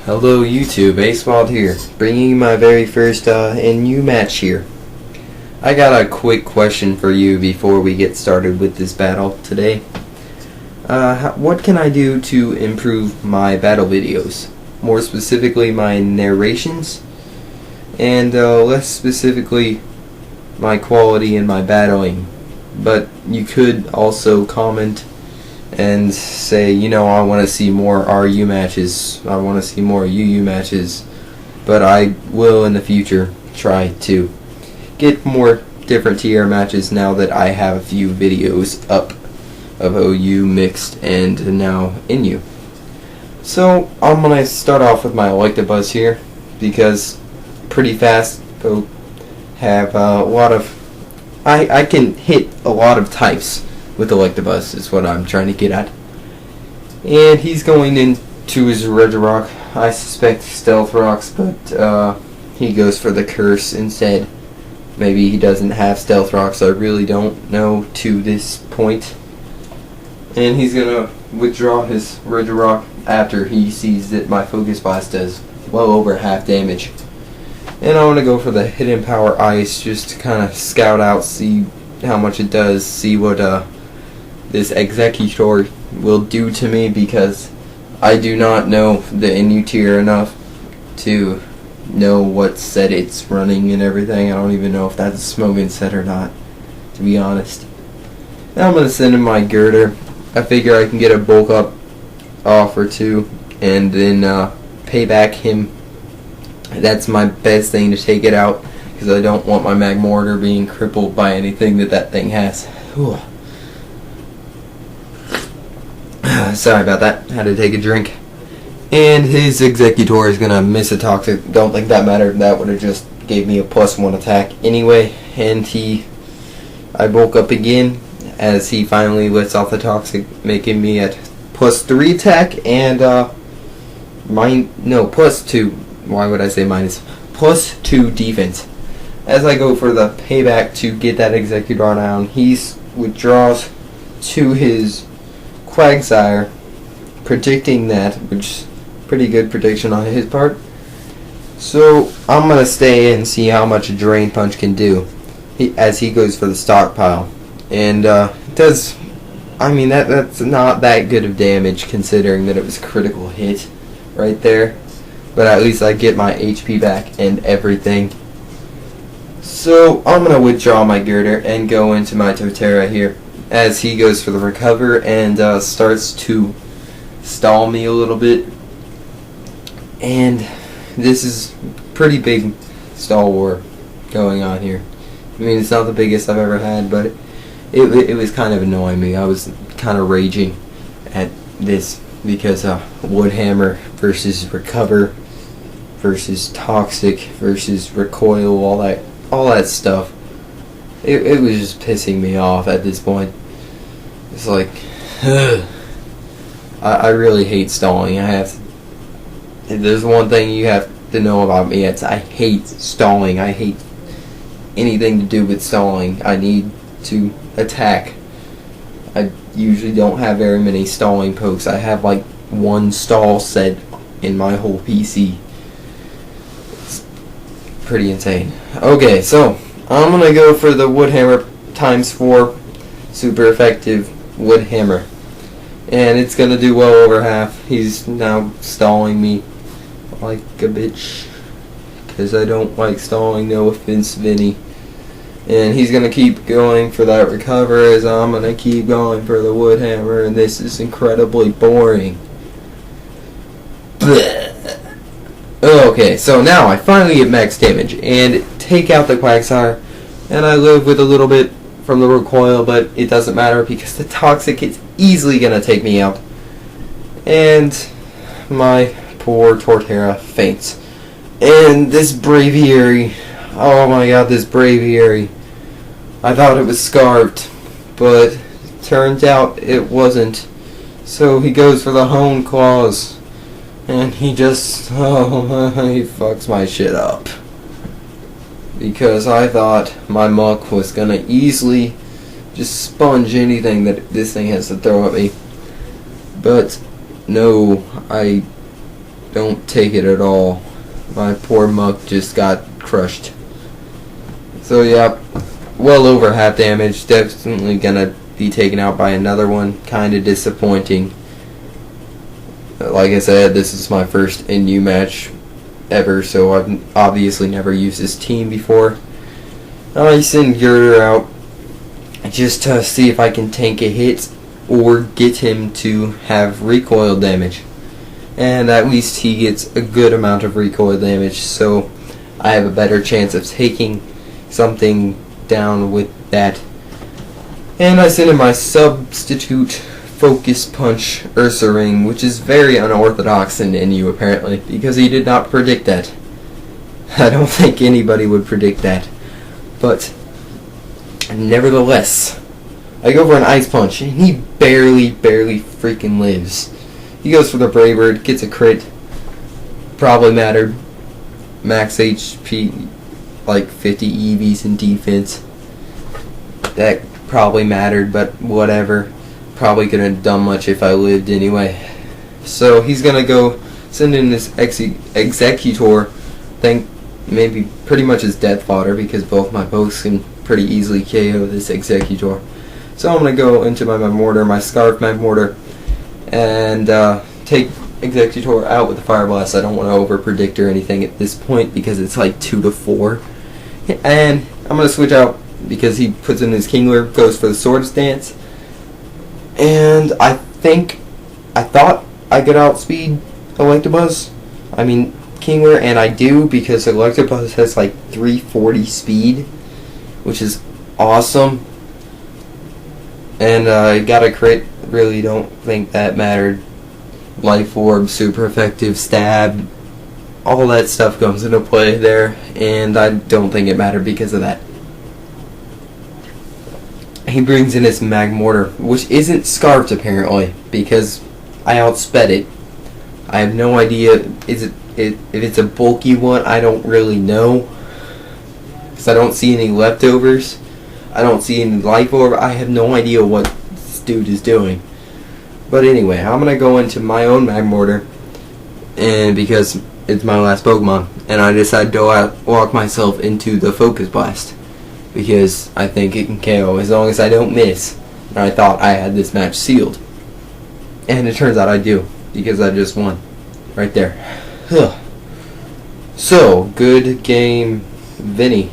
Hello YouTube, AceMod here, bringing you my very first NU match here. I got a quick question for you before we get started with this battle today. What can I do to improve my battle videos? More specifically my narrations, and less specifically my quality in my battling. But you could also comment and say, you know, I want to see more RU matches, I want to see more UU matches, but I will in the future try to get more different tier matches now that I have a few videos up of OU mixed and now NU. So I'm going to start off with my Electabuzz here, because pretty fast have a lot of I can hit a lot of types with Electabuzz is what I'm trying to get at. And he's going into his Regirock. I suspect Stealth Rocks, but he goes for the Curse instead. Maybe he doesn't have Stealth Rocks, I really don't know to this point. And he's gonna withdraw his Regirock after he sees that my Focus Blast does well over half damage. And I want to go for the Hidden Power Ice just to kind of scout out, see how much it does, see what this Executor will do to me, because I do not know the NU tier enough to know what set it's running and everything. I don't even know if that's a smoking set or not, to be honest. Now I'm going to send him my Girder. I figure I can get a bulk up off or two and then pay back him. That's my best thing to take it out, because I don't want my Magmortar being crippled by anything that thing has. Whew. Sorry about that, had to take a drink. And his Executor is going to miss a Toxic. Don't think that mattered, that would have just gave me a +1 attack anyway. And I bulk up again as he finally lets off the Toxic, making me at +3 attack and +2. Why would I say minus? +2 defense. As I go for the payback to get that Executor down, he withdraws to his Quagsire, predicting that, which is pretty good prediction on his part. So I'm going to stay and see how much a Drain Punch can do as he goes for the Stockpile. And does, I mean, that's not that good of damage considering that it was a critical hit right there. But at least I get my HP back and everything. So I'm going to withdraw my Girder and go into my Torterra here, as he goes for the Recover and starts to stall me a little bit. And this is pretty big stall war going on here. I mean, it's not the biggest I've ever had, but it was kind of annoying me. I was kind of raging at this because Wood Hammer versus Recover versus Toxic versus Recoil, all that stuff. It was just pissing me off at this point. It's like, I really hate stalling. If there's one thing you have to know about me, it's I hate stalling. I hate anything to do with stalling. I need to attack. I usually don't have very many stalling pokes. I have like one stall set in my whole PC. It's pretty insane. Okay, so I'm gonna go for the Wood Hammer ×4 super effective Wood Hammer, and it's gonna do well over half. He's now stalling me like a bitch because I don't like stalling, no offense, Vinny. And he's gonna keep going for that Recover as I'm gonna keep going for the Wood Hammer, and this is incredibly boring. Blech. Okay, so now I finally get max damage and take out the Quagsire, and I live with a little bit from the Recoil, but it doesn't matter because the Toxic is easily gonna take me out. And my poor Torterra faints. And this Braviary, oh my god, this Braviary. I thought it was Scarved, but turns out it wasn't. So he goes for the Hone Claws, and he just, he fucks my shit up. Because I thought my Muck was gonna easily just sponge anything that this thing has to throw at me. But no, I don't take it at all. My poor Muck just got crushed. So yeah, well over half damage. Definitely gonna be taken out by another one. Kinda disappointing. Like I said, this is my first NU match ever, so I've obviously never used this team before. I send Girder out just to see if I can tank a hit or get him to have recoil damage. And at least he gets a good amount of recoil damage, so I have a better chance of taking something down with that. And I send in my substitute Focus Punch Ursa Ring, which is very unorthodox in NU apparently, because he did not predict that. I don't think anybody would predict that. But nevertheless, I go for an Ice Punch, and he barely freaking lives. He goes for the Brave Bird, gets a crit. Probably mattered. Max HP, like 50 EVs in defense. That probably mattered, but whatever. Probably couldn't have done much if I lived anyway. So he's gonna go send in this Executor. Think maybe pretty much his death fodder, because both my bows can pretty easily KO this Executor. So I'm gonna go into my Magmortar, my Scarf Magmortar, and take Executor out with the Fire Blast. I don't want to over predict or anything at this point because it's like 2 to 4. And I'm gonna switch out because he puts in his Kingler, goes for the Swords Dance. And I thought I could outspeed Electabuzz. I mean Kingler, and I do, because Electabuzz has like 340 speed, which is awesome. And I got a crit. Really don't think that mattered. Life Orb, super effective stab, all that stuff comes into play there, and I don't think it mattered because of that. He brings in his Magmortar, which isn't scarfed apparently, because I outsped it. I have no idea if it's a bulky one. I don't really know, because I don't see any leftovers. I don't see any Life Orb. I have no idea what this dude is doing. But anyway, I'm going to go into my own Magmortar, and because it's my last Pokemon, and I decided to walk myself into the Focus Blast, because I think it can KO as long as I don't miss. And I thought I had this match sealed. And it turns out I do, because I just won. Right there. So, good game, Vinny.